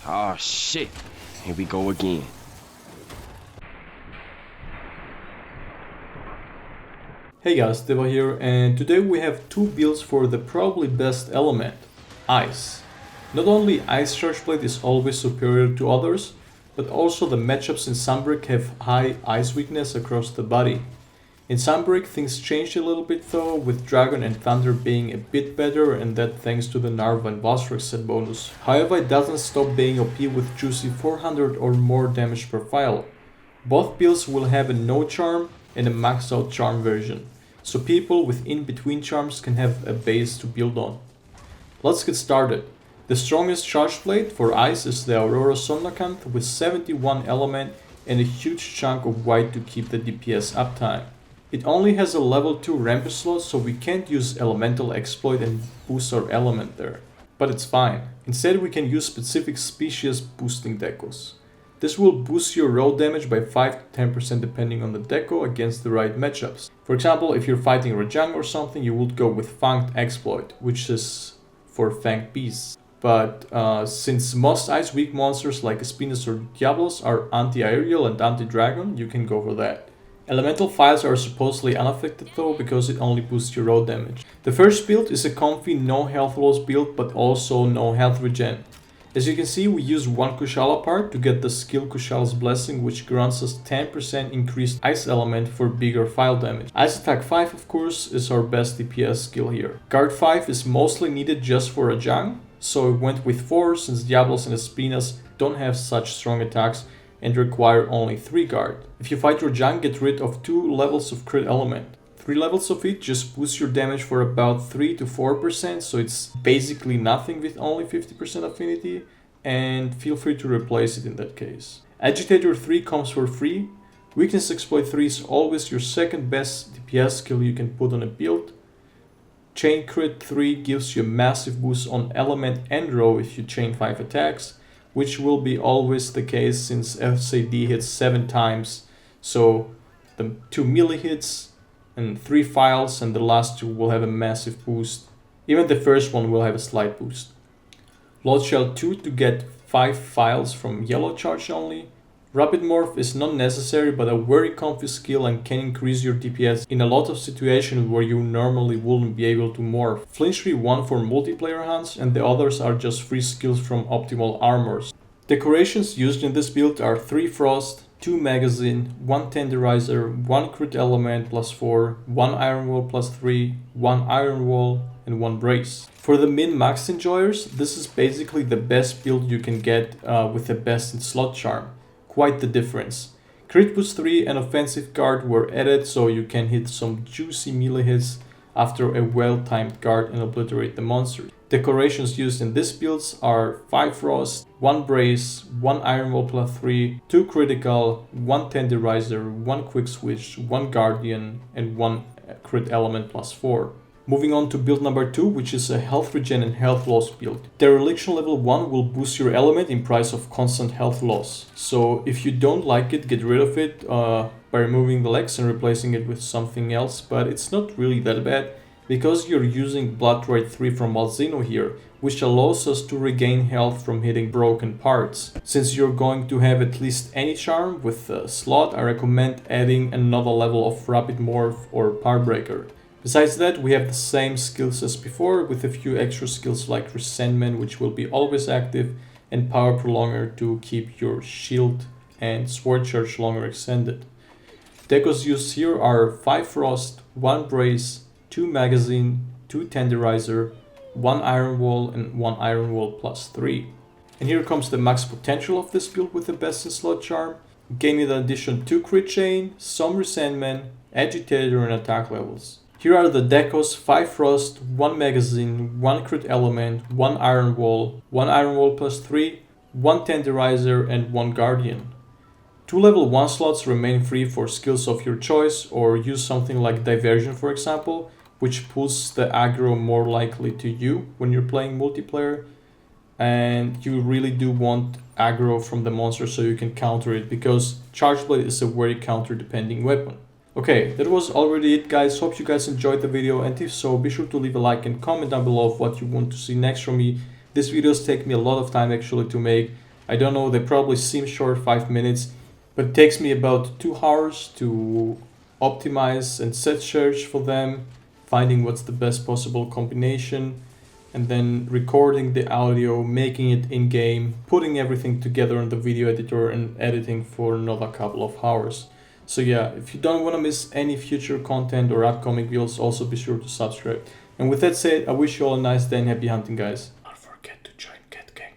Oh shit, here we go again. Hey guys, Deva here, and today we have two builds for the probably best element, Ice. Not only Ice Chargeblade is always superior to others, but also the matchups in Sunbreak have high Ice weakness across the body. In Sunbreak things changed a little bit though, with Dragon and Thunder being a bit better, and that thanks to the Narva and Valstrex set bonus. However, it doesn't stop being OP with juicy 400 or more damage per file. Both builds will have a no charm and a maxed out charm version, so people with in-between charms can have a base to build on. Let's get started. The strongest charge blade for Ice is the MHR Sunbreak with 71 element and a huge chunk of white to keep the DPS uptime. It only has a level 2 rampage slot, so we can't use elemental exploit and boost our element there. But it's fine. Instead we can use specific species boosting decos. This will boost your raw damage by 5 to 10% depending on the deco against the right matchups. For example, if you're fighting Rajang or something, you would go with Fanged Exploit, which is for Fanged Beasts. But since most ice weak monsters like Espinas or Diablos are anti-aerial and anti-dragon, you can go for that. Elemental files are supposedly unaffected though, because it only boosts your raw damage. The first build is a comfy no health loss build, but also no health regen. As you can see, we use one Kushala part to get the skill Kushala's Blessing, which grants us 10% increased ice element for bigger file damage. Ice attack 5 of course is our best DPS skill here. Guard 5 is mostly needed just for Rajang, so we went with 4 since Diablos and Espinas don't have such strong attacks and require only 3 guard. If you fight Rajang, get rid of 2 levels of crit element. 3 levels of it just boosts your damage for about 3 to 4%, so it's basically nothing with only 50% affinity, and feel free to replace it in that case. Agitator 3 comes for free. Weakness Exploit 3 is always your second best DPS skill you can put on a build. Chain Crit 3 gives you a massive boost on element and row if you chain 5 attacks, which will be always the case since SAD hits 7 times, so the 2 melee hits and 3 files, and the last 2 will have a massive boost. Even the first one will have a slight boost. Blood Shell 2 to get 5 files from yellow charge only. Rapid Morph is not necessary, but a very comfy skill and can increase your DPS in a lot of situations where you normally wouldn't be able to morph. Flinch Tree 1 for multiplayer hunts, and the others are just free skills from optimal armors. Decorations used in this build are 3 Frost, 2 Magazine, 1 Tenderizer, 1 Crit Element plus 4, 1 Iron Wall plus 3, 1 Iron Wall, and 1 Brace. For the min-max enjoyers, this is basically the best build you can get with the best in slot charm. Quite the difference. Crit Boost 3 and Offensive Guard were added so you can hit some juicy melee hits after a well-timed guard and obliterate the monsters. Decorations used in this builds are 5 Frost, 1 Brace, 1 Iron Wall plus 3, 2 Critical, 1 Tenderizer, 1 Quick Switch, 1 Guardian, and 1 Crit Element plus 4. Moving on to build number 2, which is a health regen and health loss build. Dereliction level 1 will boost your element in price of constant health loss. So if you don't like it, get rid of it by removing the legs and replacing it with something else, but it's not really that bad because you're using Blood Rite 3 from Malzeno here, which allows us to regain health from hitting broken parts. Since you're going to have at least any charm with a slot, I recommend adding another level of Rapid Morph or Power Breaker. Besides that, we have the same skills as before, with a few extra skills like Resentment, which will be always active, and Power Prolonger to keep your shield and sword charge longer extended. Decos used here are 5 Frost, 1 Brace, 2 Magazine, 2 Tenderizer, 1 Iron Wall, and 1 Iron Wall plus 3. And here comes the max potential of this build with the best in slot charm. Gain in addition 2 Crit Chain, some Resentment, Agitator, and attack levels. Here are the decos: 5 Frost, 1 Magazine, 1 Crit Element, 1 Iron Wall, 1 Iron Wall plus 3, 1 Tenderizer, and 1 Guardian. 2 level 1 slots remain free for skills of your choice, or use something like Diversion for example, which pulls the aggro more likely to you when you're playing multiplayer. And you really do want aggro from the monster so you can counter it, because Chargeblade is a very counter depending weapon. Okay, that was already it guys. Hope you guys enjoyed the video, and if so, be sure to leave a like and comment down below of what you want to see next from me. These videos take me a lot of time actually to make, I don't know, they probably seem short, 5 minutes, but it takes me about 2 hours to optimize and set search for them, finding what's the best possible combination, and then recording the audio, making it in-game, putting everything together in the video editor and editing for another couple of hours. So yeah, if you don't want to miss any future content or upcoming builds, also be sure to subscribe. And with that said, I wish you all a nice day and happy hunting, guys. Don't forget to join Cat Gang.